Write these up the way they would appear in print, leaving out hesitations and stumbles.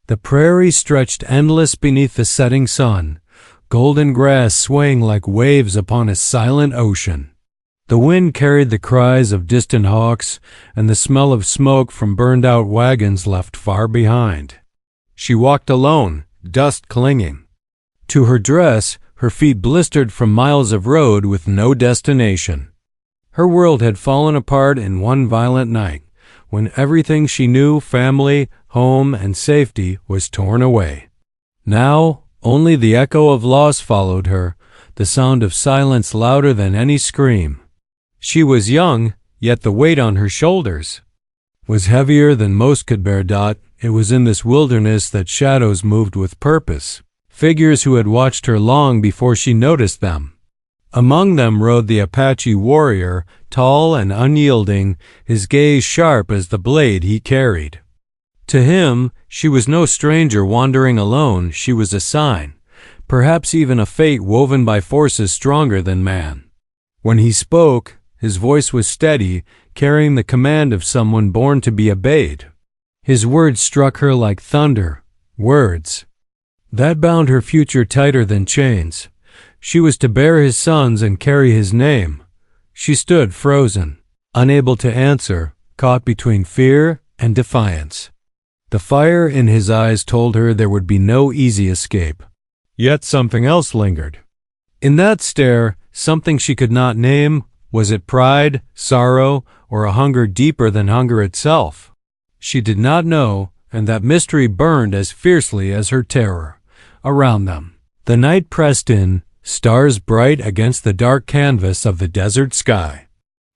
The prairie stretched endless beneath the setting sun, golden grass swaying like waves upon a silent ocean. The wind carried the cries of distant hawks, and the smell of smoke from burned-out wagons left far behind. She walked alone, dust clinging to her dress, her feet blistered from miles of road with no destination. Her world had fallen apart in one violent night, when everything she knew, family, home, and safety, was torn away. Now, only the echo of loss followed her, the sound of silence louder than any scream. She was young, yet the weight on her shoulders was heavier than most could bear. It was in this wilderness that shadows moved with purpose, figures who had watched her long before she noticed them. Among them rode the Apache warrior, tall and unyielding, his gaze sharp as the blade he carried. To him, she was no stranger wandering alone. She was a sign, perhaps even a fate woven by forces stronger than man. When he spoke, his voice was steady, carrying the command of someone born to be obeyed. His words struck her like thunder, words that bound her future tighter than chains. She was to bear his sons and carry his name. She stood frozen, unable to answer, caught between fear and defiance. The fire in his eyes told her there would be no easy escape. Yet something else lingered. In that stare, something she could not name. Was it pride, sorrow, or a hunger deeper than hunger itself? She did not know, and that mystery burned as fiercely as her terror. Around them, the night pressed in, stars bright against the dark canvas of the desert sky.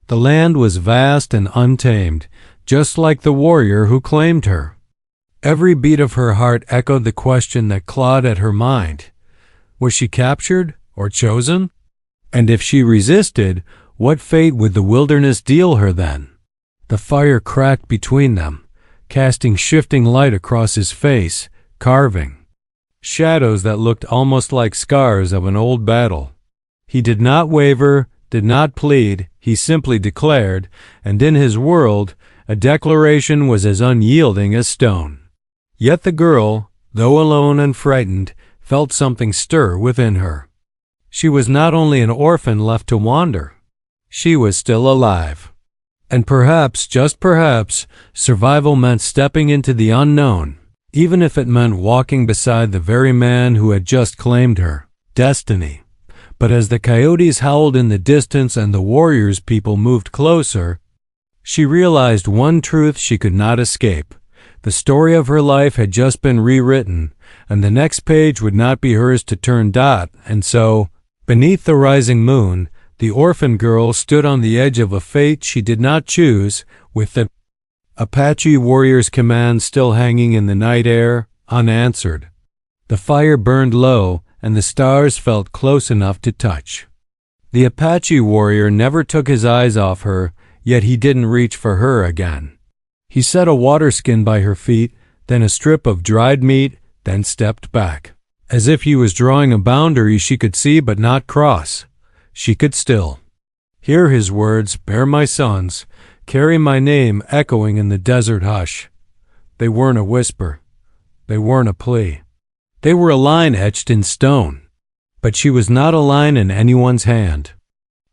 The land was vast and untamed, just like the warrior who claimed her. Every beat of her heart echoed the question that clawed at her mind. Was she captured or chosen? And if she resisted, what fate would the wilderness deal her then? The fire cracked between them, casting shifting light across his face, carving shadows that looked almost like scars of an old battle. He did not waver, did not plead, he simply declared, and in his world, a declaration was as unyielding as stone. Yet the girl, though alone and frightened, felt something stir within her. She was not only an orphan left to wander, she was still alive. And perhaps, just perhaps, survival meant stepping into the unknown, even if it meant walking beside the very man who had just claimed her, destiny. But as the coyotes howled in the distance and the warriors' people moved closer, she realized one truth she could not escape. The story of her life had just been rewritten, and the next page would not be hers to turn. And so, beneath the rising moon, the orphan girl stood on the edge of a fate she did not choose, with the Apache warrior's command still hanging in the night air, unanswered. The fire burned low, and the stars felt close enough to touch. The Apache warrior never took his eyes off her, yet he didn't reach for her again. He set a water skin by her feet, then a strip of dried meat, then stepped back. As if he was drawing a boundary she could see but not cross. She could still hear his words, "Bear my sons, carry my name," echoing in the desert hush. They weren't a whisper. They weren't a plea. They were a line etched in stone. But she was not a line in anyone's hand.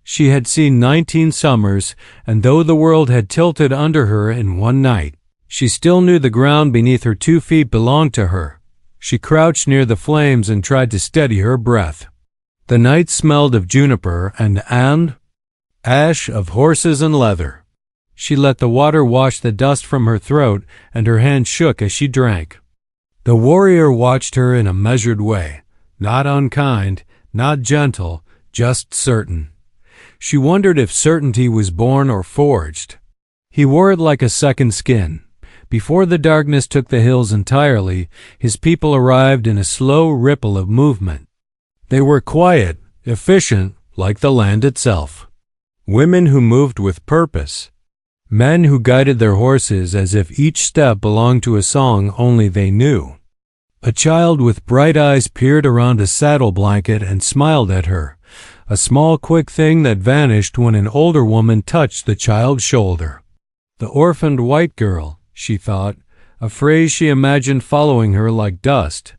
She had seen 19 summers, and though the world had tilted under her in one night, she still knew the ground beneath her 2 feet belonged to her. She crouched near the flames and tried to steady her breath. The night smelled of juniper and ash, of horses and leather. She let the water wash the dust from her throat, and her hand shook as she drank. The warrior watched her in a measured way, not unkind, not gentle, just certain. She wondered if certainty was born or forged. He wore it like a second skin. Before the darkness took the hills entirely, his people arrived in a slow ripple of movement. They were quiet, efficient, like the land itself. Women who moved with purpose. Men who guided their horses as if each step belonged to a song only they knew. A child with bright eyes peered around a saddle blanket and smiled at her, a small quick thing that vanished when an older woman touched the child's shoulder. The orphaned white girl, she thought, a phrase she imagined following her like dust.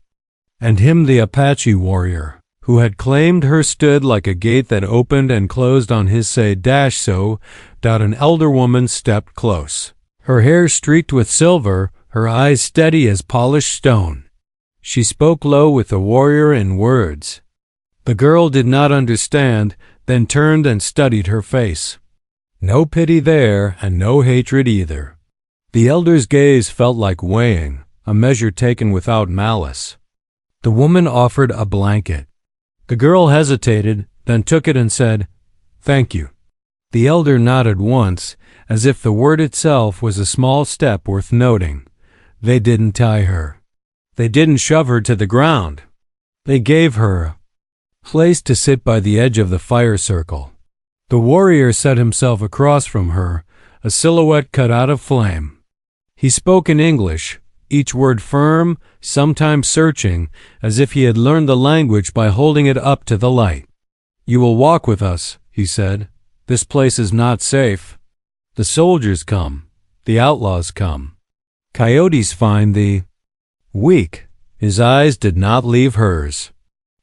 And him, the Apache warrior, who had claimed her, stood like a gate that opened and closed on his say-so. An elder woman stepped close, her hair streaked with silver, her eyes steady as polished stone. She spoke low with the warrior in words. The girl did not understand, then turned and studied her face. No pity there, and no hatred either. The elder's gaze felt like weighing, a measure taken without malice. The woman offered a blanket. The girl hesitated, then took it and said, "Thank you." The elder nodded once, as if the word itself was a small step worth noting. They didn't tie her. They didn't shove her to the ground. They gave her a place to sit by the edge of the fire circle. The warrior set himself across from her, a silhouette cut out of flame. He spoke in English, each word firm, sometimes searching, as if he had learned the language by holding it up to the light. "You will walk with us," he said. "This place is not safe. The soldiers come. The outlaws come. Coyotes find the weak." His eyes did not leave hers.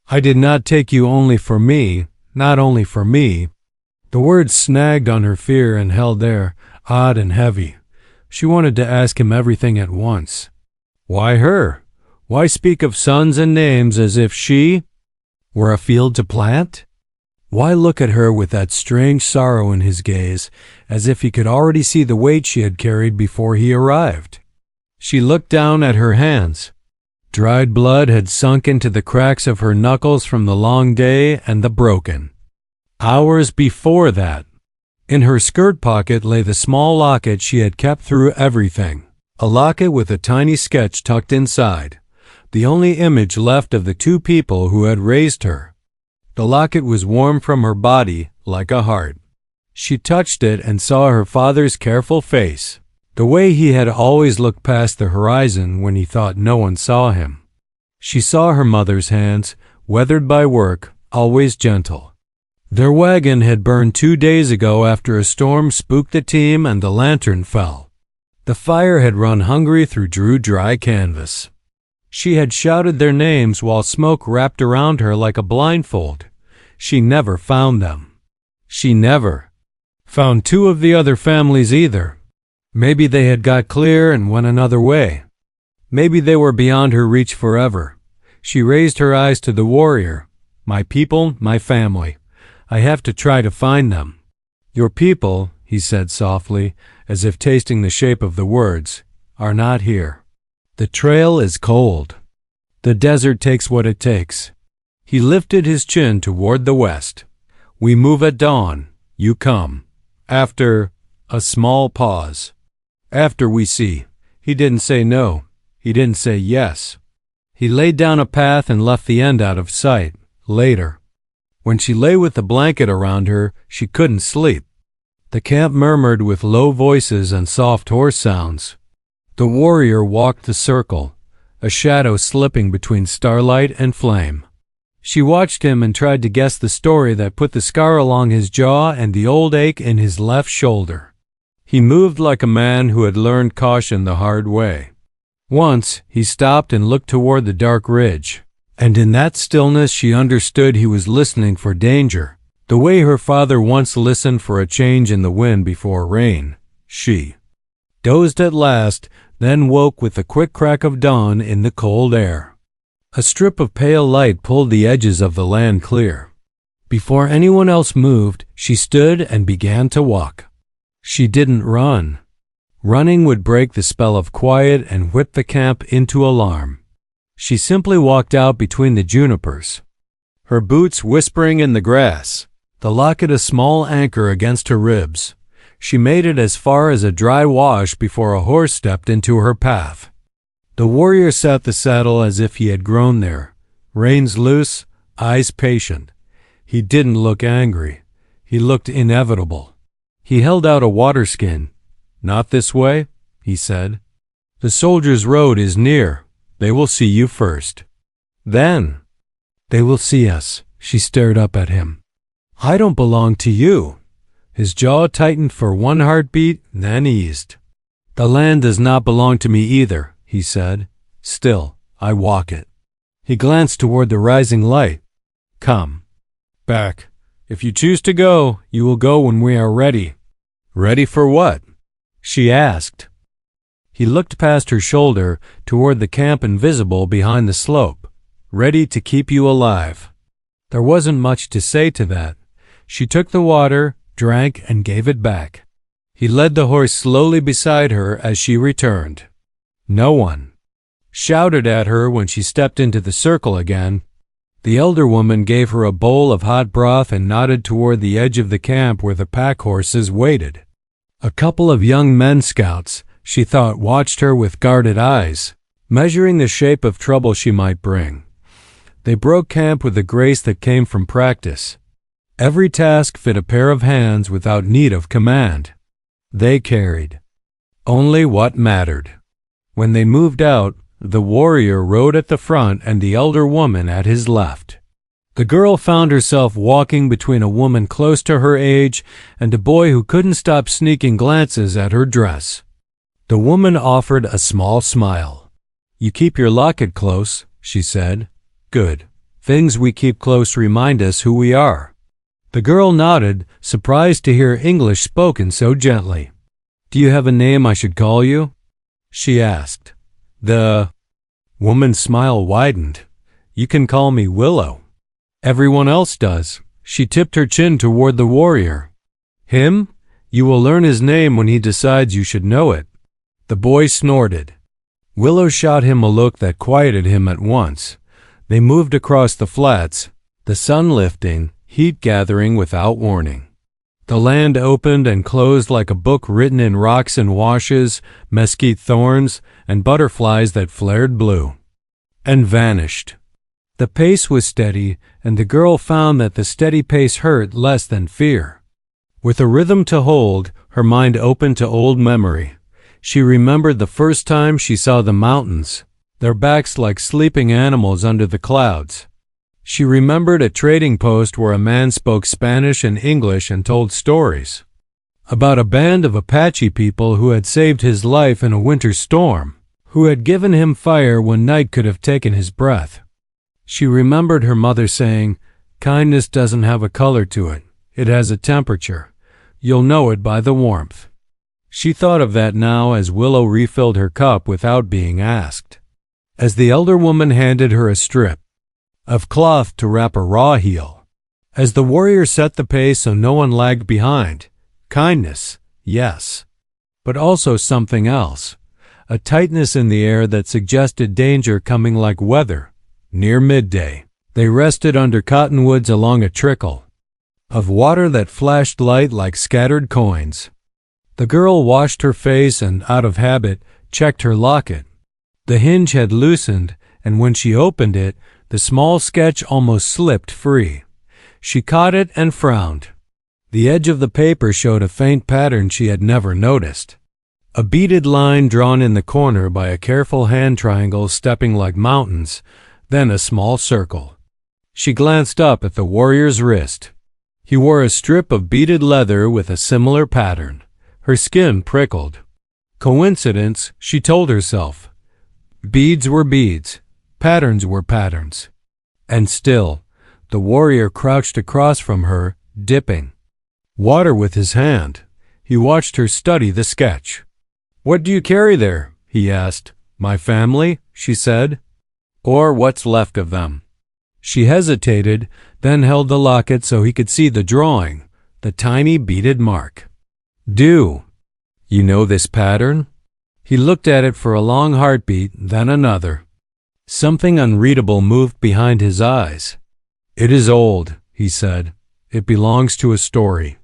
"I did not take you only for me, not only for me." The words snagged on her fear and held there, odd and heavy. She wanted to ask him everything at once. Why her? Why speak of sons and names as if she were a field to plant? Why look at her with that strange sorrow in his gaze, as if he could already see the weight she had carried before he arrived? She looked down at her hands. Dried blood had sunk into the cracks of her knuckles from the long day and the broken hours before that. In her skirt pocket lay the small locket she had kept through everything, a locket with a tiny sketch tucked inside, the only image left of the two people who had raised her. The locket was warm from her body, like a heart. She touched it and saw her father's careful face, the way he had always looked past the horizon when he thought no one saw him. She saw her mother's hands, weathered by work, always gentle. Their wagon had burned 2 days ago after a storm spooked the team and the lantern fell. The fire had run hungry through dry canvas. She had shouted their names while smoke wrapped around her like a blindfold. She never found them. She never found 2 of the other families either. Maybe they had got clear and went another way. Maybe they were beyond her reach forever. She raised her eyes to the warrior. "My people, my family. I have to try to find them." "Your people," he said softly, as if tasting the shape of the words, "are not here. The trail is cold. The desert takes what it takes." He lifted his chin toward the west. "We move at dawn. You come. After a small pause. After we see." He didn't say no. He didn't say yes. He laid down a path and left the end out of sight. Later, when she lay with the blanket around her, she couldn't sleep. The camp murmured with low voices and soft horse sounds. The warrior walked the circle, a shadow slipping between starlight and flame. She watched him and tried to guess the story that put the scar along his jaw and the old ache in his left shoulder. He moved like a man who had learned caution the hard way. Once, he stopped and looked toward the dark ridge, and in that stillness she understood he was listening for danger, the way her father once listened for a change in the wind before rain. She dozed at last, then woke with the quick crack of dawn in the cold air. A strip of pale light pulled the edges of the land clear. Before anyone else moved, she stood and began to walk. She didn't run. Running would break the spell of quiet and whip the camp into alarm. She simply walked out between the junipers, her boots whispering in the grass, the locket a small anchor against her ribs. She made it as far as a dry wash before a horse stepped into her path. The warrior sat the saddle as if he had grown there, reins loose, eyes patient. He didn't look angry. He looked inevitable. He held out a water skin. "Not this way," he said. "The soldiers' road is near. They will see you first. Then they will see us." She stared up at him. "I don't belong to you." His jaw tightened for one heartbeat, then eased. "The land does not belong to me either," he said. "Still, I walk it." He glanced toward the rising light. "Come back. If you choose to go, you will go when we are ready." "Ready for what?" she asked. He looked past her shoulder toward the camp invisible behind the slope. "Ready to keep you alive." There wasn't much to say to that. She took the water, drank, and gave it back. He led the horse slowly beside her as she returned. No one shouted at her when she stepped into the circle again. The elder woman gave her a bowl of hot broth and nodded toward the edge of the camp where the pack horses waited. A couple of young men scouts, she thought, watched her with guarded eyes, measuring the shape of trouble she might bring. They broke camp with a grace that came from practice. Every task fit a pair of hands without need of command. They carried only what mattered. When they moved out, the warrior rode at the front and the elder woman at his left. The girl found herself walking between a woman close to her age and a boy who couldn't stop sneaking glances at her dress. The woman offered a small smile. "You keep your locket close," she said. "Good. Things we keep close remind us who we are." The girl nodded, surprised to hear English spoken so gently. "Do you have a name I should call you?" she asked. The woman's smile widened. "You can call me Willow. Everyone else does." She tipped her chin toward the warrior. "Him? You will learn his name when he decides you should know it." The boy snorted. Willow shot him a look that quieted him at once. They moved across the flats, the sun lifting, heat gathering without warning. The land opened and closed like a book written in rocks and washes, mesquite thorns, and butterflies that flared blue and vanished. The pace was steady, and the girl found that the steady pace hurt less than fear. With a rhythm to hold, her mind opened to old memory. She remembered the first time she saw the mountains, their backs like sleeping animals under the clouds. She remembered a trading post where a man spoke Spanish and English and told stories about a band of Apache people who had saved his life in a winter storm, who had given him fire when night could have taken his breath. She remembered her mother saying, "Kindness doesn't have a color to it. It has a temperature. You'll know it by the warmth." She thought of that now as Willow refilled her cup without being asked. As the elder woman handed her a strip of cloth to wrap a raw heel. As the warrior set the pace so no one lagged behind. Kindness, yes, but also something else. A tightness in the air that suggested danger coming like weather. Near midday, they rested under cottonwoods along a trickle of water that flashed light like scattered coins. The girl washed her face and, out of habit, checked her locket. The hinge had loosened, and when she opened it, the small sketch almost slipped free. She caught it and frowned. The edge of the paper showed a faint pattern she had never noticed. A beaded line drawn in the corner by a careful hand triangle stepping like mountains, then a small circle. She glanced up at the warrior's wrist. He wore a strip of beaded leather with a similar pattern. Her skin prickled. Coincidence, she told herself. Beads were beads. Patterns were patterns. And still, the warrior crouched across from her, dipping water with his hand. He watched her study the sketch. "What do you carry there?" he asked. "My family," she said. "Or what's left of them." She hesitated, then held the locket so he could see the drawing, the tiny beaded mark. "Do you know this pattern?" He looked at it for a long heartbeat, then another. Something unreadable moved behind his eyes. "It is old," he said. "It belongs to a story."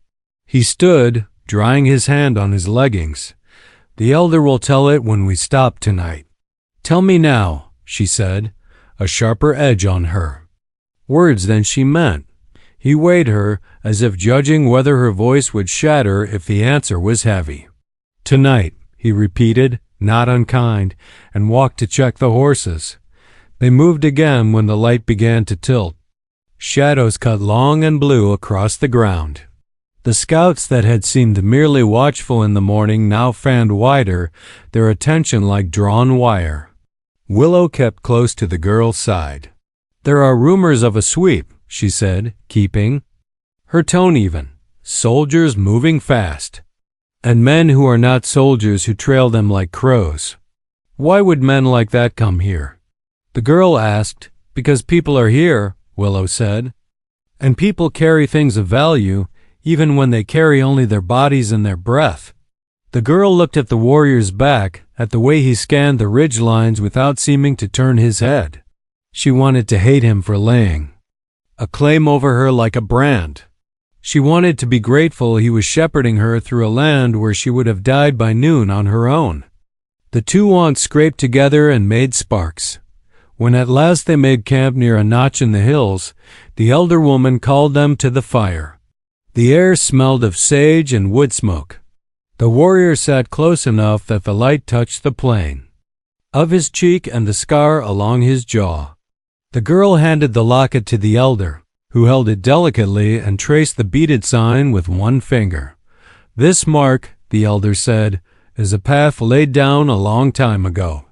He stood, drying his hand on his leggings. "The elder will tell it when we stop tonight." "Tell me now," she said, a sharper edge on her words than she meant. He weighed her, as if judging whether her voice would shatter if the answer was heavy. "Tonight," he repeated, not unkind, and walked to check the horses. They moved again when the light began to tilt. Shadows cut long and blue across the ground. The scouts that had seemed merely watchful in the morning now fanned wider, their attention like drawn wire. Willow kept close to the girl's side. "There are rumors of a sweep," she said, keeping her tone even. "Soldiers moving fast. And men who are not soldiers who trail them like crows." "Why would men like that come here?" the girl asked. "Because people are here," Willow said. "And people carry things of value, even when they carry only their bodies and their breath." The girl looked at the warrior's back, at the way he scanned the ridge lines without seeming to turn his head. She wanted to hate him for laying a claim over her like a brand. She wanted to be grateful he was shepherding her through a land where she would have died by noon on her own. The two aunts scraped together and made sparks. When at last they made camp near a notch in the hills, the elder woman called them to the fire. The air smelled of sage and wood smoke. The warrior sat close enough that the light touched the plain of his cheek and the scar along his jaw. The girl handed the locket to the elder, who held it delicately and traced the beaded sign with one finger. "This mark," the elder said, "is a path laid down a long time ago.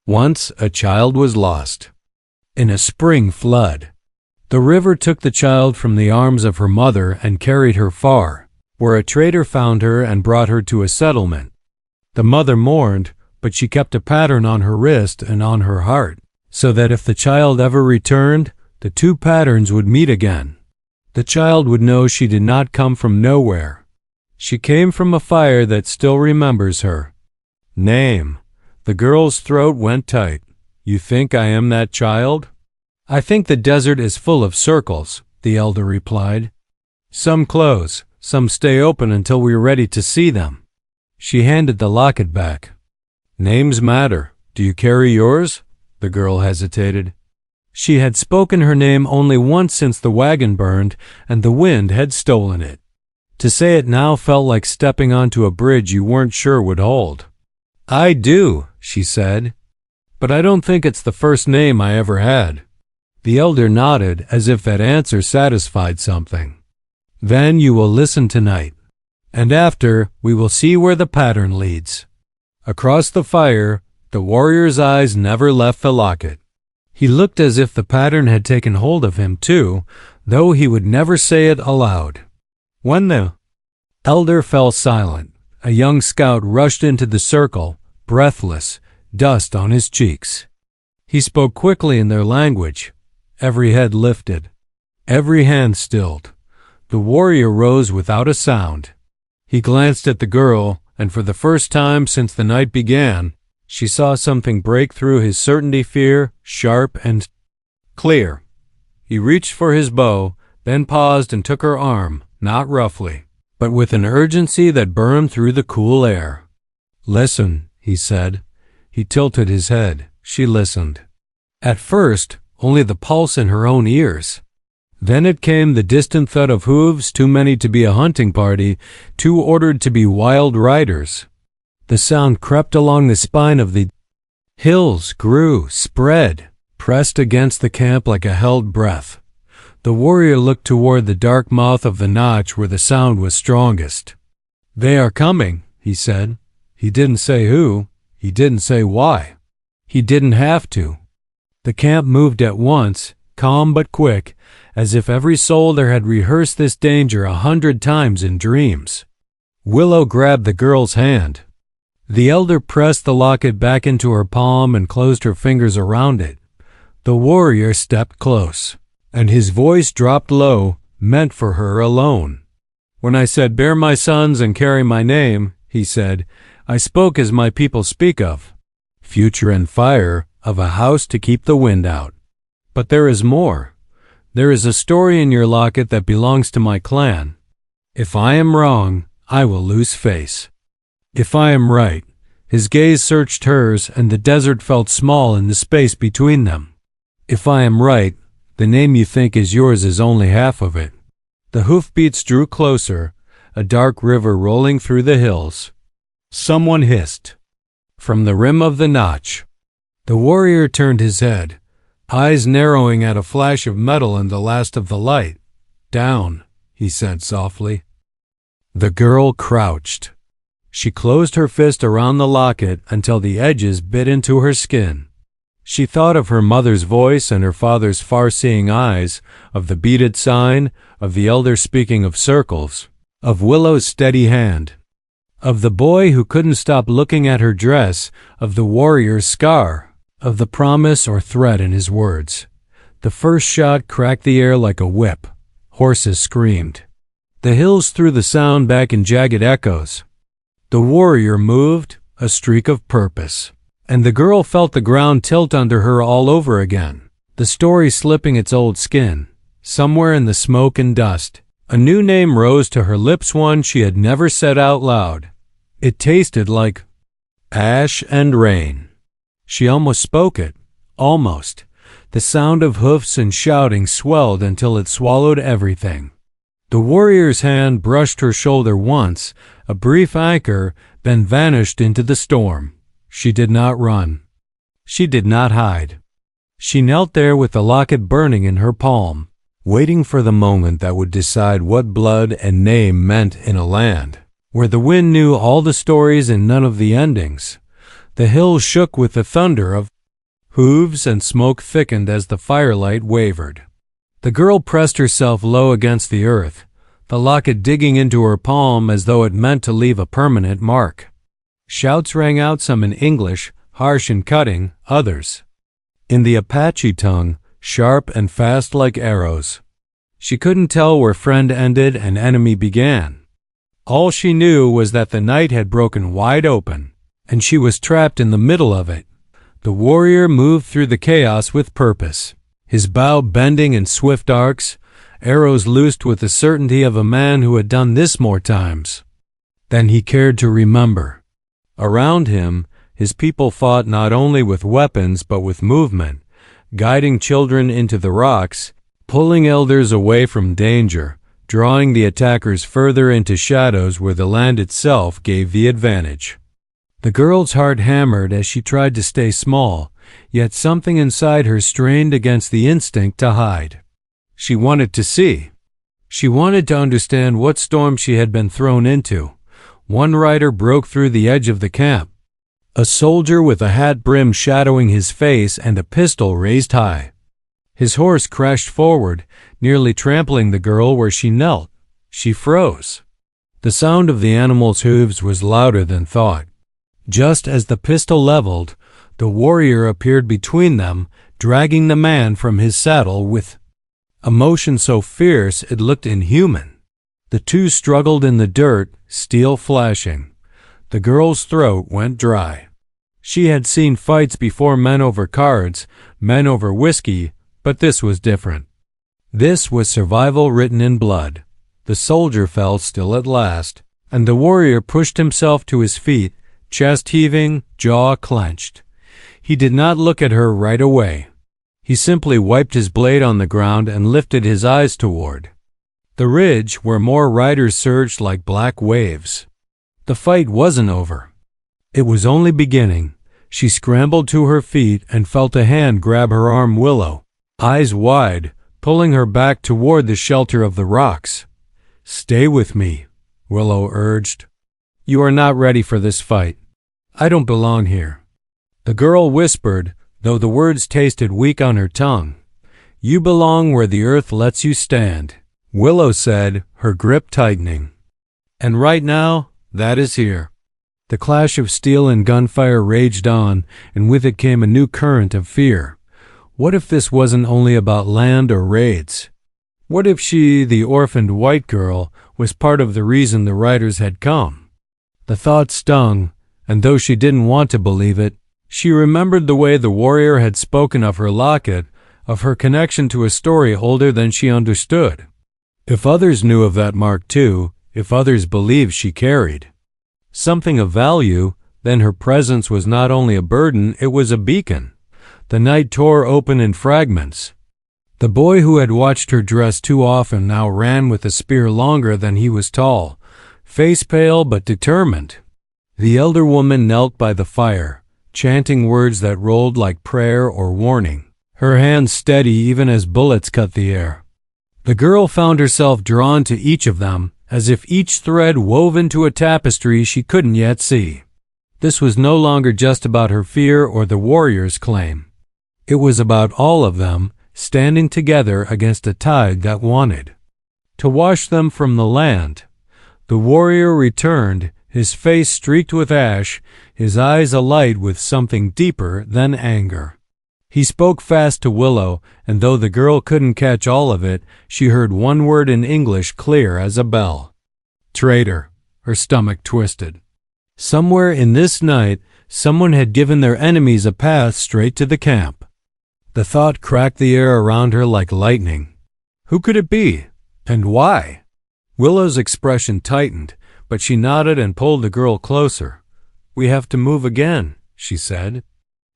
Once a child was lost in a spring flood. The river took the child from the arms of her mother and carried her far, where a trader found her and brought her to a settlement. The mother mourned, but she kept a pattern on her wrist and on her heart, so that if the child ever returned, the two patterns would meet again. The child would know she did not come from nowhere. She came from a fire that still remembers her." "Name." The girl's throat went tight. "You think I am that child?" "I think the desert is full of circles," the elder replied. "Some close, some stay open until we're ready to see them." She handed the locket back. "Names matter. Do you carry yours?" The girl hesitated. She had spoken her name only once since the wagon burned, and the wind had stolen it. To say it now felt like stepping onto a bridge you weren't sure would hold. "I do," she said, "but I don't think it's the first name I ever had." The elder nodded as if that answer satisfied something. "Then you will listen tonight, and after we will see where the pattern leads." Across the fire, the warrior's eyes never left the locket. He looked as if the pattern had taken hold of him too, though he would never say it aloud. When the elder fell silent, a young scout rushed into the circle, breathless, dust on his cheeks. He spoke quickly in their language. Every head lifted, every hand stilled. The warrior rose without a sound. He glanced at the girl, and for the first time since the night began, she saw something break through his certainty, fear, sharp and clear. He reached for his bow, then paused and took her arm, not roughly, but with an urgency that burned through the cool air. "Listen," he said. He tilted his head. She listened. At first, only the pulse in her own ears. Then it came the distant thud of hooves, too many to be a hunting party, too ordered to be wild riders. The sound crept along the spine of the hills, grew, spread, pressed against the camp like a held breath. The warrior looked toward the dark mouth of the notch where the sound was strongest. "They are coming," he said. He didn't say who. He didn't say why. He didn't have to. The camp moved at once, calm but quick, as if every soul there had rehearsed this danger 100 times in dreams. Willow grabbed the girl's hand. The elder pressed the locket back into her palm and closed her fingers around it. The warrior stepped close, and his voice dropped low, meant for her alone. "When I said, 'Bear my sons and carry my name,'" he said, "I spoke as my people speak of future and fire, of a house to keep the wind out. But there is more. There is a story in your locket that belongs to my clan. If I am wrong, I will lose face. If I am right." His gaze searched hers, and the desert felt small in the space between them. "If I am right, the name you think is yours is only half of it." The hoofbeats drew closer, a dark river rolling through the hills. Someone hissed from the rim of the notch. The warrior turned his head, eyes narrowing at a flash of metal in the last of the light. "Down," he said softly. The girl crouched. She closed her fist around the locket until the edges bit into her skin. She thought of her mother's voice and her father's far-seeing eyes, of the beaded sign, of the elder speaking of circles, of Willow's steady hand, of the boy who couldn't stop looking at her dress, of the warrior's scar, of the promise or threat in his words. The first shot cracked the air like a whip. Horses screamed. The hills threw the sound back in jagged echoes. The warrior moved, a streak of purpose, and the girl felt the ground tilt under her all over again, the story slipping its old skin. Somewhere in the smoke and dust, a new name rose to her lips, one she had never said out loud. It tasted like ash and rain. She almost spoke it, almost. The sound of hoofs and shouting swelled until it swallowed everything. The warrior's hand brushed her shoulder once, a brief anchor, then vanished into the storm. She did not run. She did not hide. She knelt there with the locket burning in her palm, waiting for the moment that would decide what blood and name meant in a land where the wind knew all the stories and none of the endings. The hills shook with the thunder of hooves and smoke thickened as the firelight wavered. The girl pressed herself low against the earth, the locket digging into her palm as though it meant to leave a permanent mark. Shouts rang out, some in English, harsh and cutting, others in the Apache tongue, sharp and fast like arrows. She couldn't tell where friend ended and enemy began. All she knew was that the night had broken wide open, and she was trapped in the middle of it. The warrior moved through the chaos with purpose, his bow bending in swift arcs, arrows loosed with the certainty of a man who had done this more times than he cared to remember. Around him, his people fought not only with weapons but with movement, guiding children into the rocks, pulling elders away from danger, drawing the attackers further into shadows where the land itself gave the advantage. The girl's heart hammered as she tried to stay small, yet something inside her strained against the instinct to hide. She wanted to see. She wanted to understand what storm she had been thrown into. One rider broke through the edge of the camp, a soldier with a hat brim shadowing his face and a pistol raised high. His horse crashed forward, nearly trampling the girl where she knelt. She froze. The sound of the animal's hooves was louder than thought. Just as the pistol leveled, the warrior appeared between them, dragging the man from his saddle with a motion so fierce it looked inhuman. The two struggled in the dirt, steel flashing. The girl's throat went dry. She had seen fights before, men over cards, men over whiskey, but this was different. This was survival written in blood. The soldier fell still at last, and the warrior pushed himself to his feet, chest heaving, jaw clenched. He did not look at her right away. He simply wiped his blade on the ground and lifted his eyes toward the ridge where more riders surged like black waves. The fight wasn't over. It was only beginning. She scrambled to her feet and felt a hand grab her arm. Willow, eyes wide, pulling her back toward the shelter of the rocks. "Stay with me," Willow urged. "You are not ready for this fight. I don't belong here." The girl whispered, though the words tasted weak on her tongue. "You belong where the earth lets you stand," Willow said, her grip tightening. "And right now, that is here." The clash of steel and gunfire raged on, and with it came a new current of fear. What if this wasn't only about land or raids? What if she, the orphaned white girl, was part of the reason the riders had come? The thought stung, and though she didn't want to believe it, she remembered the way the warrior had spoken of her locket, of her connection to a story older than she understood. If others knew of that mark too, if others believed she carried something of value, then her presence was not only a burden, it was a beacon. The night tore open in fragments. The boy who had watched her dress too often now ran with a spear longer than he was tall, face pale but determined. The elder woman knelt by the fire, chanting words that rolled like prayer or warning, her hands steady even as bullets cut the air. The girl found herself drawn to each of them, as if each thread wove into a tapestry she couldn't yet see. This was no longer just about her fear or the warrior's claim. It was about all of them standing together against a tide that wanted to wash them from the land. The warrior returned, his face streaked with ash, his eyes alight with something deeper than anger. He spoke fast to Willow, and though the girl couldn't catch all of it, she heard one word in English clear as a bell. Traitor. Her stomach twisted. Somewhere in this night, someone had given their enemies a path straight to the camp. The thought cracked the air around her like lightning. Who could it be? And why? Willow's expression tightened, but she nodded and pulled the girl closer. We have to move again, she said.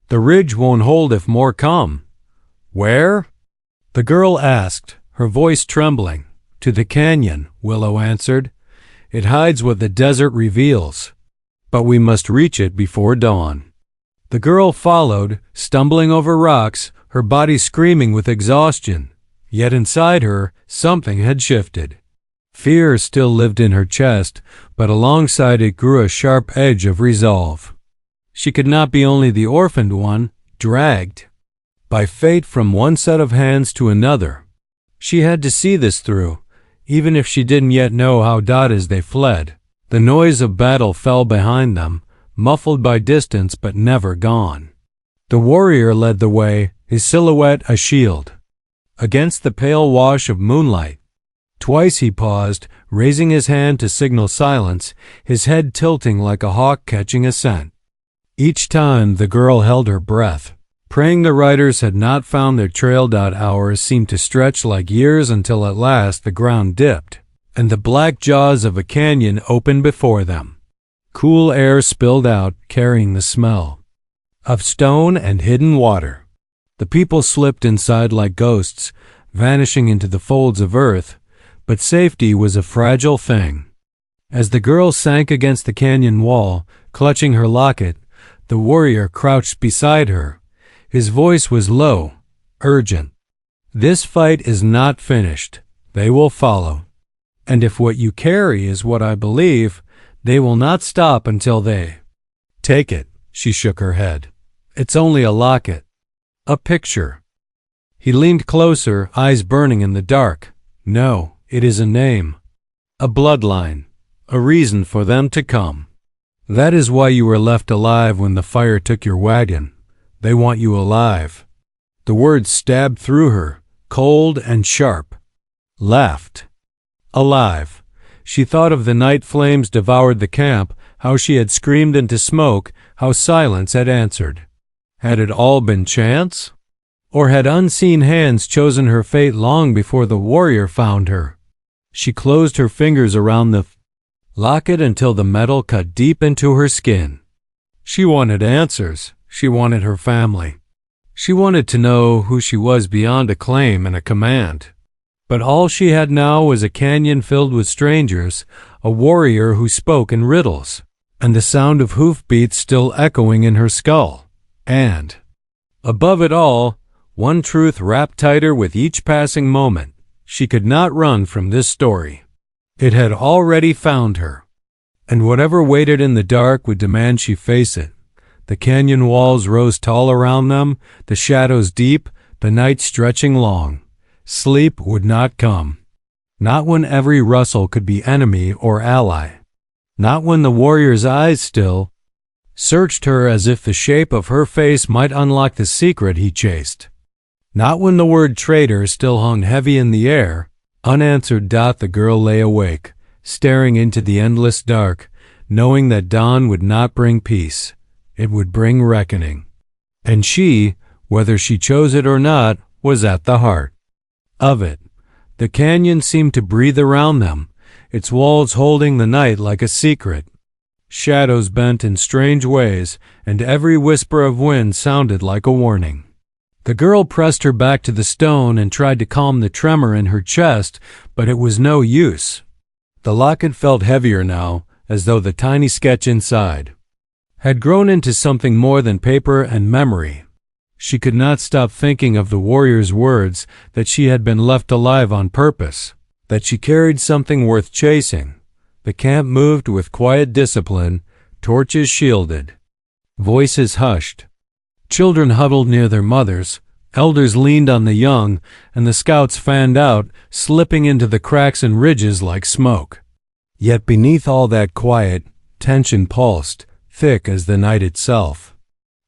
The ridge won't hold if more come. Where? The girl asked, her voice trembling. To the canyon, Willow answered. It hides what the desert reveals. But we must reach it before dawn. The girl followed, stumbling over rocks, her body screaming with exhaustion. Yet inside her, something had shifted. Fear still lived in her chest, but alongside it grew a sharp edge of resolve. She could not be only the orphaned one, dragged by fate from one set of hands to another. She had to see this through, even if she didn't yet know how. As they fled, the noise of battle fell behind them, muffled by distance but never gone. The warrior led the way, his silhouette a shield against the pale wash of moonlight. Twice he paused, raising his hand to signal silence, his head tilting like a hawk catching a scent. Each time the girl held her breath, praying the riders had not found their trail. Hours seemed to stretch like years until at last the ground dipped, and the black jaws of a canyon opened before them. Cool air spilled out, carrying the smell of stone and hidden water. The people slipped inside like ghosts, vanishing into the folds of earth, but safety was a fragile thing. As the girl sank against the canyon wall, clutching her locket, the warrior crouched beside her. His voice was low, urgent. This fight is not finished. They will follow. And if what you carry is what I believe, they will not stop until they take it. She shook her head. It's only a locket. A picture. He leaned closer, eyes burning in the dark. No, it is a name. A bloodline. A reason for them to come. That is why you were left alive when the fire took your wagon. They want you alive. The words stabbed through her, cold and sharp. Laughed. Alive. She thought of the night flames devoured the camp, how she had screamed into smoke, how silence had answered. Had it all been chance? Or had unseen hands chosen her fate long before the warrior found her? She closed her fingers around the locket until the metal cut deep into her skin. She wanted answers. She wanted her family. She wanted to know who she was beyond a claim and a command. But all she had now was a canyon filled with strangers, a warrior who spoke in riddles, and the sound of hoofbeats still echoing in her skull. And, above it all, one truth wrapped tighter with each passing moment. She could not run from this story. It had already found her. And whatever waited in the dark would demand she face it. The canyon walls rose tall around them, the shadows deep, the night stretching long. Sleep would not come. Not when every rustle could be enemy or ally. Not when the warrior's eyes still searched her as if the shape of her face might unlock the secret he chased. Not when the word traitor still hung heavy in the air, unanswered. The girl lay awake, staring into the endless dark, knowing that dawn would not bring peace. It would bring reckoning. And she, whether she chose it or not, was at the heart of it. The canyon seemed to breathe around them, its walls holding the night like a secret. Shadows bent in strange ways, and every whisper of wind sounded like a warning. The girl pressed her back to the stone and tried to calm the tremor in her chest, but it was no use. The locket felt heavier now, as though the tiny sketch inside had grown into something more than paper and memory. She could not stop thinking of the warrior's words, that she had been left alive on purpose, that she carried something worth chasing. The camp moved with quiet discipline, torches shielded, voices hushed. Children huddled near their mothers, elders leaned on the young, and the scouts fanned out, slipping into the cracks and ridges like smoke. Yet beneath all that quiet, tension pulsed, thick as the night itself.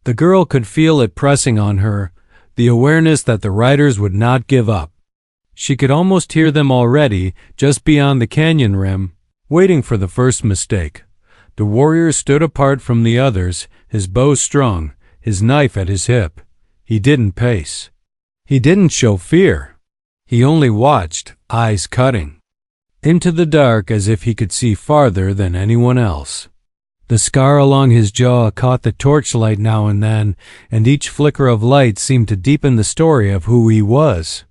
The girl could feel it pressing on her, the awareness that the riders would not give up. She could almost hear them already, just beyond the canyon rim, waiting for the first mistake. The warrior stood apart from the others, his bow strung, his knife at his hip. He didn't pace. He didn't show fear. He only watched, eyes cutting into the dark as if he could see farther than anyone else. The scar along his jaw caught the torchlight now and then, and each flicker of light seemed to deepen the story of who he was.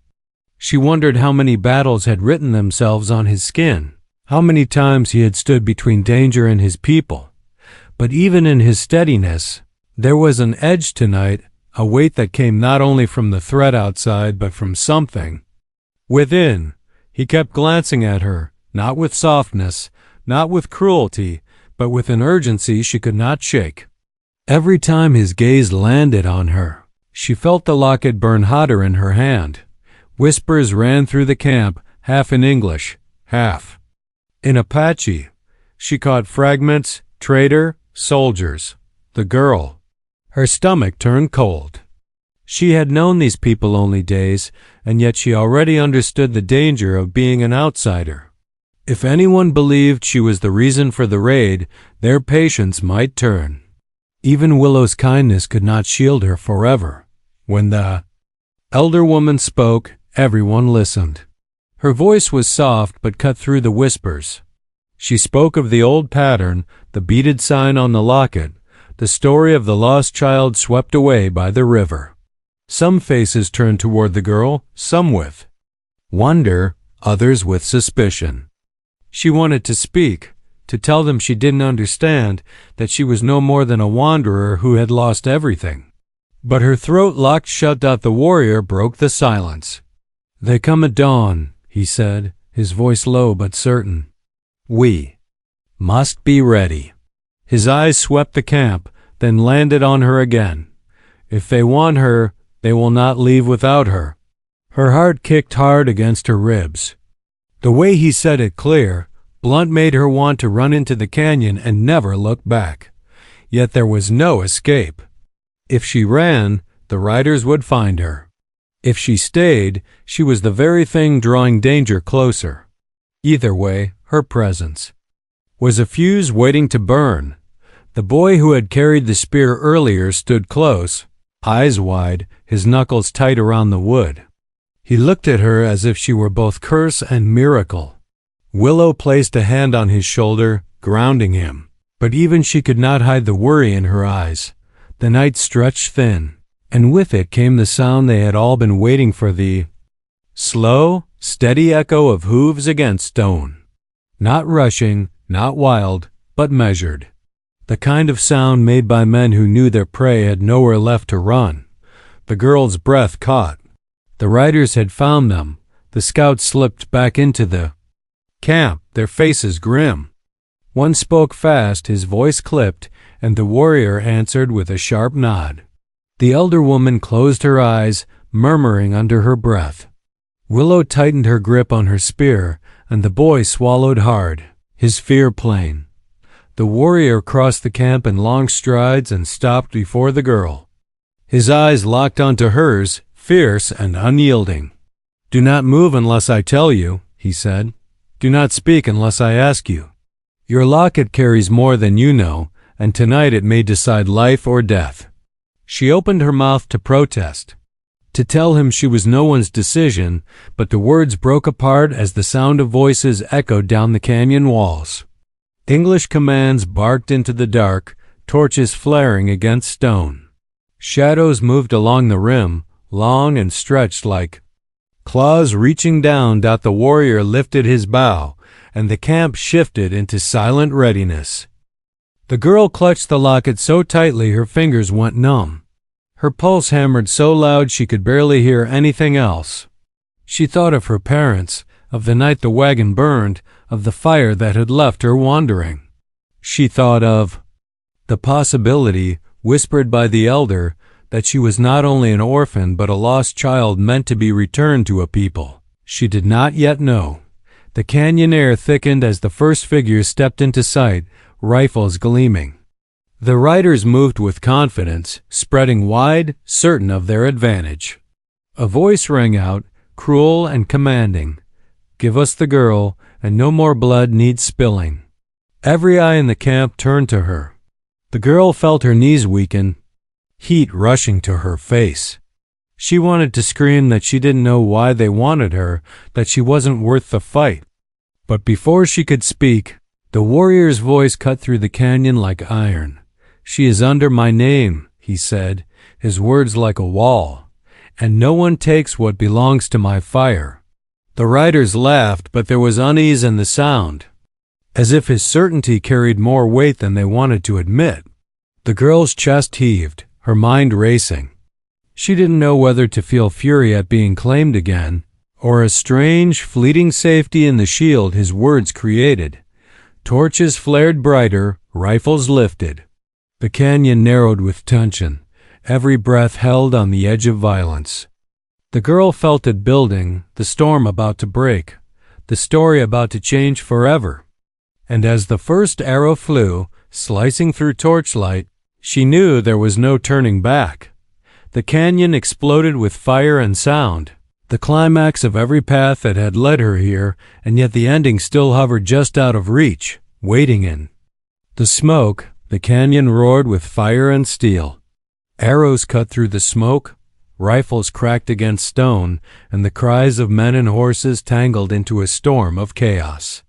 She wondered how many battles had written themselves on his skin, how many times he had stood between danger and his people. But even in his steadiness, there was an edge tonight, a weight that came not only from the threat outside but from something within. He kept glancing at her, not with softness, not with cruelty, but with an urgency she could not shake. Every time his gaze landed on her, she felt the locket burn hotter in her hand. Whispers ran through the camp, half in English, half in Apache. She caught fragments, traitor, soldiers, the girl. Her stomach turned cold. She had known these people only days, and yet she already understood the danger of being an outsider. If anyone believed she was the reason for the raid, their patience might turn. Even Willow's kindness could not shield her forever. When the elder woman spoke, everyone listened. Her voice was soft but cut through the whispers. She spoke of the old pattern, the beaded sign on the locket, the story of the lost child swept away by the river. Some faces turned toward the girl, some with wonder, others with suspicion. She wanted to speak, to tell them she didn't understand, that she was no more than a wanderer who had lost everything. But her throat locked shut. The warrior broke the silence. "They come at dawn," he said, his voice low but certain. "We must be ready." His eyes swept the camp, then landed on her again. If they want her, they will not leave without her. Her heart kicked hard against her ribs. The way he said it clear, blunt, made her want to run into the canyon and never look back. Yet there was no escape. If she ran, the riders would find her. If she stayed, she was the very thing drawing danger closer. Either way, her presence was a fuse waiting to burn. The boy who had carried the spear earlier stood close, eyes wide, his knuckles tight around the wood. He looked at her as if she were both curse and miracle. Willow placed a hand on his shoulder, grounding him. But even she could not hide the worry in her eyes. The night stretched thin, and with it came the sound they had all been waiting for, the slow, steady echo of hooves against stone. Not rushing, not wild, but measured. The kind of sound made by men who knew their prey had nowhere left to run. The girl's breath caught. The riders had found them. The scouts slipped back into the camp, their faces grim. One spoke fast, his voice clipped, and the warrior answered with a sharp nod. The elder woman closed her eyes, murmuring under her breath. Willow tightened her grip on her spear, and the boy swallowed hard, his fear plain. The warrior crossed the camp in long strides and stopped before the girl. His eyes locked onto hers, fierce and unyielding. "Do not move unless I tell you," he said. "Do not speak unless I ask you. Your locket carries more than you know, and tonight it may decide life or death." She opened her mouth to protest, to tell him she was no one's decision, but the words broke apart as the sound of voices echoed down the canyon walls. English commands barked into the dark, torches flaring against stone. Shadows moved along the rim, long and stretched like claws reaching down. The warrior lifted his bow, and the camp shifted into silent readiness. The girl clutched the locket so tightly her fingers went numb. Her pulse hammered so loud she could barely hear anything else. She thought of her parents, of the night the wagon burned, of the fire that had left her wandering. She thought of the possibility, whispered by the elder, that she was not only an orphan but a lost child meant to be returned to a people she did not yet know. The canyon air thickened as the first figures stepped into sight, rifles gleaming. The riders moved with confidence, spreading wide, certain of their advantage. A voice rang out, cruel and commanding. "Give us the girl, and no more blood needs spilling." Every eye in the camp turned to her. The girl felt her knees weaken, heat rushing to her face. She wanted to scream that she didn't know why they wanted her, that she wasn't worth the fight. But before she could speak, the warrior's voice cut through the canyon like iron. "She is under my name," he said, his words like a wall, "and no one takes what belongs to my fire." The riders laughed, but there was unease in the sound, as if his certainty carried more weight than they wanted to admit. The girl's chest heaved, her mind racing. She didn't know whether to feel fury at being claimed again, or a strange, fleeting safety in the shield his words created. Torches flared brighter, rifles lifted. The canyon narrowed with tension, every breath held on the edge of violence. The girl felt it building, the storm about to break, the story about to change forever. And as the first arrow flew, slicing through torchlight, she knew there was no turning back. The canyon exploded with fire and sound, the climax of every path that had led her here, and yet the ending still hovered just out of reach, waiting in the smoke. The canyon roared with fire and steel. Arrows cut through the smoke, rifles cracked against stone, and the cries of men and horses tangled into a storm of chaos.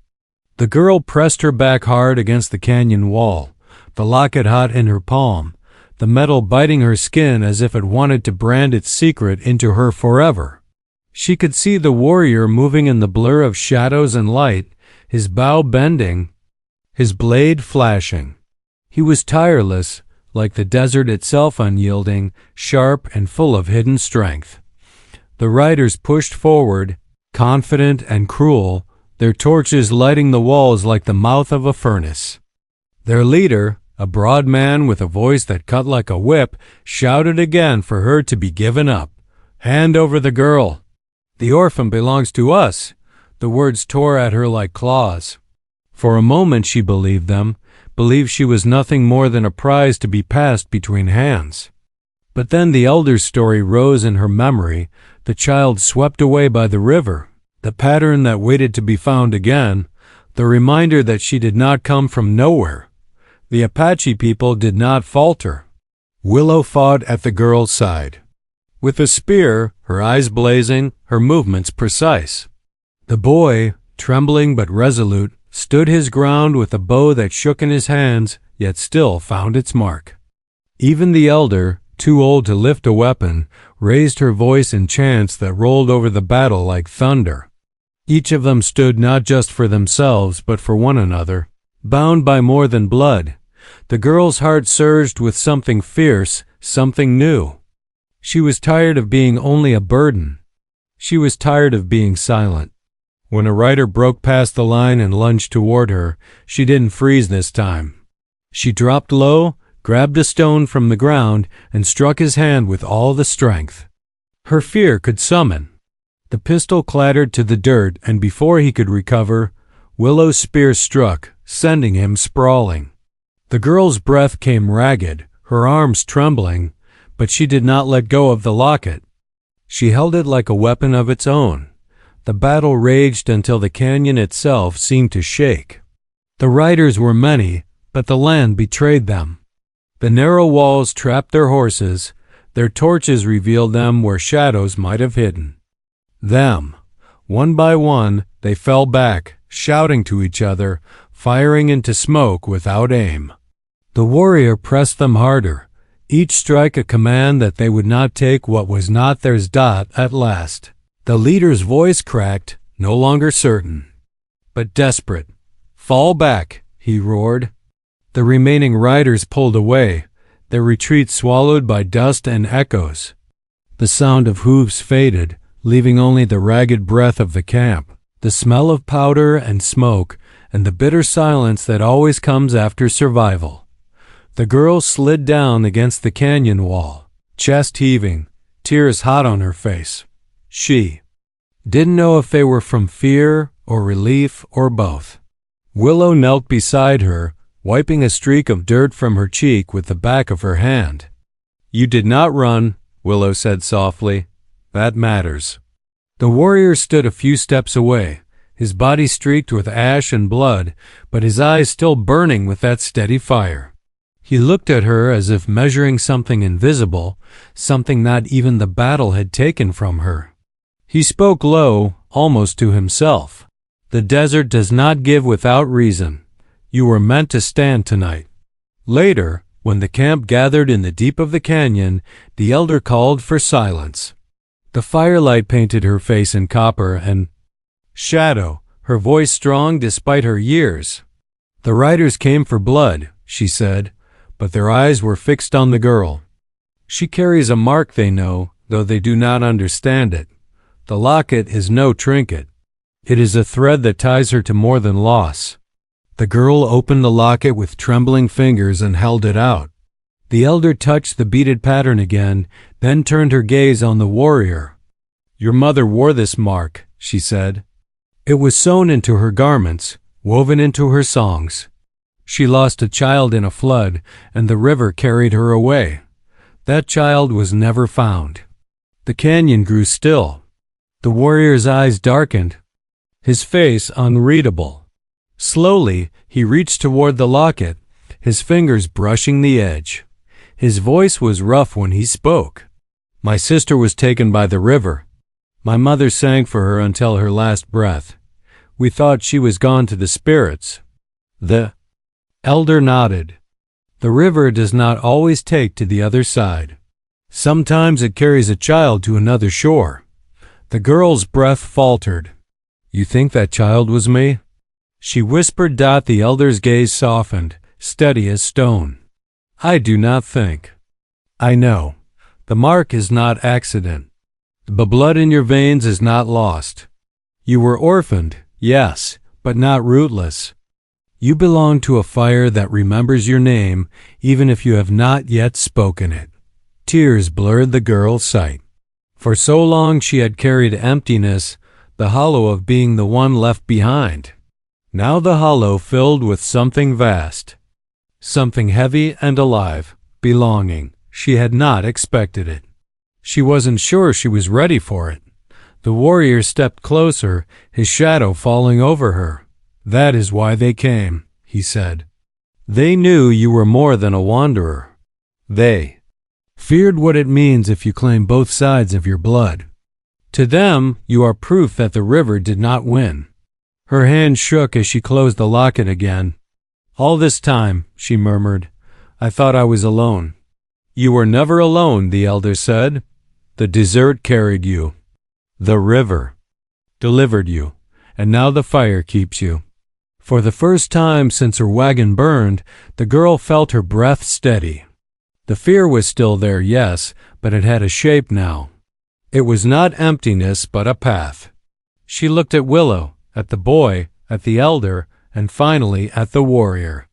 The girl pressed her back hard against the canyon wall, the locket hot in her palm, the metal biting her skin as if it wanted to brand its secret into her forever. She could see the warrior moving in the blur of shadows and light, his bow bending, his blade flashing. He was tireless, like the desert itself unyielding, sharp and full of hidden strength. The riders pushed forward, confident and cruel, their torches lighting the walls like the mouth of a furnace. Their leader, a broad man with a voice that cut like a whip, shouted again for her to be given up. "Hand over the girl. The orphan belongs to us." The words tore at her like claws. For a moment she believed them, believed she was nothing more than a prize to be passed between hands. But then the elder's story rose in her memory, the child swept away by the river, the pattern that waited to be found again, the reminder that she did not come from nowhere. The Apache people did not falter. Willow fought at the girl's side. With a spear, her eyes blazing, her movements precise. The boy, trembling but resolute, stood his ground with a bow that shook in his hands, yet still found its mark. Even the elder, too old to lift a weapon, raised her voice in chants that rolled over the battle like thunder. Each of them stood not just for themselves but for one another, bound by more than blood. The girl's heart surged with something fierce, something new. She was tired of being only a burden. She was tired of being silent. When a rider broke past the line and lunged toward her, she didn't freeze this time. She dropped low, grabbed a stone from the ground, and struck his hand with all the strength her fear could summon. The pistol clattered to the dirt, and before he could recover, Willow's spear struck, sending him sprawling. The girl's breath came ragged, her arms trembling, but she did not let go of the locket. She held it like a weapon of its own. The battle raged until the canyon itself seemed to shake. The riders were many, but the land betrayed them. The narrow walls trapped their horses, their torches revealed them where shadows might have hidden them. One by one, they fell back, shouting to each other, firing into smoke without aim. The warrior pressed them harder, each strike a command that they would not take what was not theirs. At last, the leader's voice cracked, no longer certain, but desperate. "Fall back," he roared. The remaining riders pulled away, their retreat swallowed by dust and echoes. The sound of hooves faded, leaving only the ragged breath of the camp. the smell of powder and smoke, and the bitter silence that always comes after survival. The girl slid down against the canyon wall, chest heaving, tears hot on her face. She didn't know if they were from fear or relief or both. Willow knelt beside her, wiping a streak of dirt from her cheek with the back of her hand. "You did not run," Willow said softly. "That matters." The warrior stood a few steps away, his body streaked with ash and blood, but his eyes still burning with that steady fire. He looked at her as if measuring something invisible, something not even the battle had taken from her. He spoke low, almost to himself. "The desert does not give without reason. You were meant to stand tonight." Later, when the camp gathered in the deep of the canyon, the elder called for silence. The firelight painted her face in copper and shadow, her voice strong despite her years. "The riders came for blood," she said, but their eyes were fixed on the girl. "She carries a mark they know, though they do not understand it. The locket is no trinket. It is a thread that ties her to more than loss." The girl opened the locket with trembling fingers and held it out. The elder touched the beaded pattern again, then turned her gaze on the warrior. "Your mother wore this mark," she said. "It was sewn into her garments, woven into her songs. She lost a child in a flood, and the river carried her away. That child was never found." The canyon grew still. The warrior's eyes darkened, his face unreadable. Slowly, he reached toward the locket, his fingers brushing the edge. His voice was rough when he spoke. "My sister was taken by the river. My mother sang for her until her last breath. We thought she was gone to the spirits." The elder nodded. "The river does not always take to the other side. Sometimes it carries a child to another shore." The girl's breath faltered. "You think that child was me?" she whispered. The elder's gaze softened, steady as stone. "I do not think. I know. The mark is not accident. The blood in your veins is not lost. You were orphaned, yes, but not rootless. You belong to a fire that remembers your name, even if you have not yet spoken it." Tears blurred the girl's sight. For so long she had carried emptiness, the hollow of being the one left behind. Now the hollow filled with something vast, something heavy and alive, belonging. She had not expected it. She wasn't sure she was ready for it. The warrior stepped closer, his shadow falling over her. "That is why they came," he said. "They knew you were more than a wanderer. They feared what it means if you claim both sides of your blood. To them, you are proof that the river did not win." Her hand shook as she closed the locket again. "All this time," she murmured, "I thought I was alone." "You were never alone," the elder said. "The desert carried you. The river delivered you, and now the fire keeps you." For the first time since her wagon burned, the girl felt her breath steady. The fear was still there, yes, but it had a shape now. It was not emptiness, but a path. She looked at Willow, at the boy, at the elder, and finally at the warrior.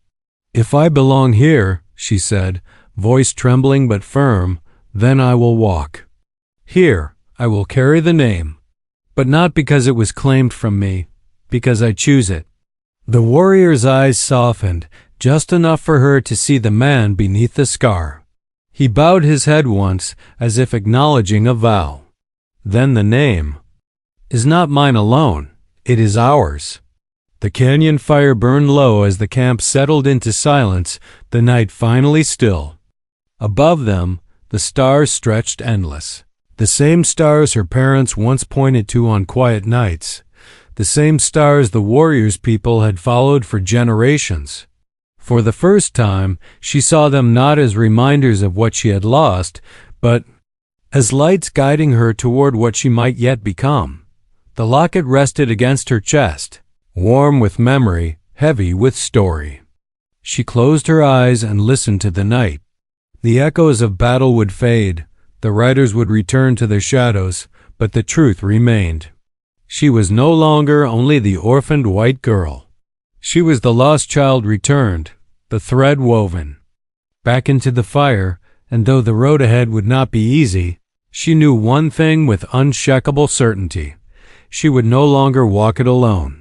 "If I belong here," she said, voice trembling but firm, "then I will walk. Here, I will carry the name, but not because it was claimed from me, because I choose it." The warrior's eyes softened, just enough for her to see the man beneath the scar. He bowed his head once, as if acknowledging a vow. "Then the name is not mine alone, it is ours." The canyon fire burned low as the camp settled into silence, the night finally still. Above them, the stars stretched endless. The same stars her parents once pointed to on quiet nights. The same stars the warrior's people had followed for generations. For the first time, she saw them not as reminders of what she had lost, but as lights guiding her toward what she might yet become. The locket rested against her chest, warm with memory, heavy with story. She closed her eyes and listened to the night. The echoes of battle would fade, the riders would return to their shadows, but the truth remained. She was no longer only the orphaned white girl. She was the lost child returned, the thread woven. Back into the fire, and though the road ahead would not be easy, she knew one thing with unshakable certainty. She would no longer walk it alone.